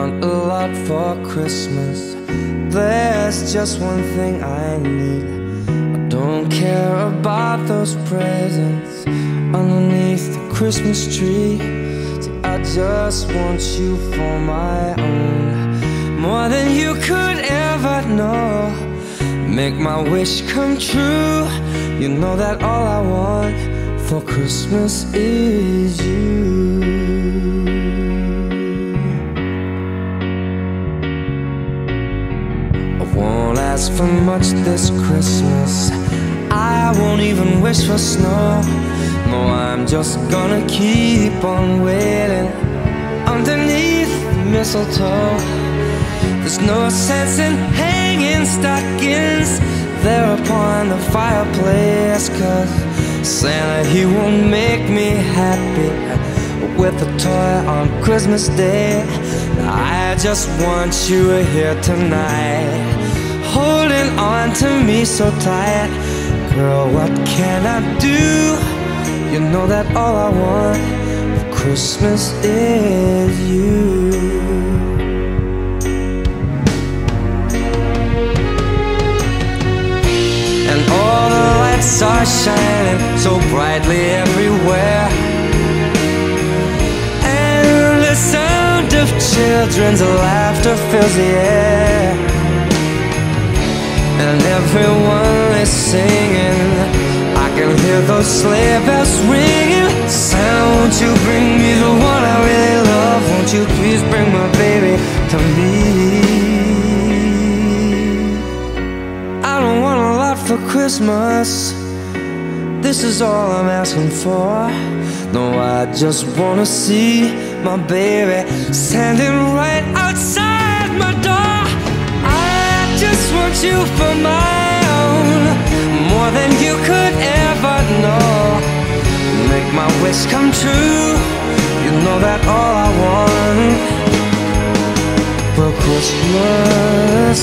want a lot for Christmas. There's just one thing I need. I don't care about those presents underneath the Christmas tree. See, I just want you for my own, more than you could ever know. Make my wish come true. You know that all I want for Christmas is you. I won't ask for much this Christmas. I won't even wish for snow. No, I'm just gonna keep on waiting underneath the mistletoe. There's no sense in hanging stockings there upon the fireplace, 'cause Santa, he won't make me happy with a toy on Christmas Day. I just want you here tonight, holding on to me so tight. Girl, what can I do? You know that all I want for Christmas is you. And all the lights are shining so brightly everywhere, and the sound of children's laughter fills the air, and everyone is singing. I can hear those sleigh bells ringing. Santa, won't you bring me the one I really love? Won't you please bring my baby to me? I don't want a lot for Christmas. This is all I'm asking for. No, I just wanna see my baby standing right outside my door. I just want you for my own, more than you could ever know. Make my wish come true. You know that all I want for Christmas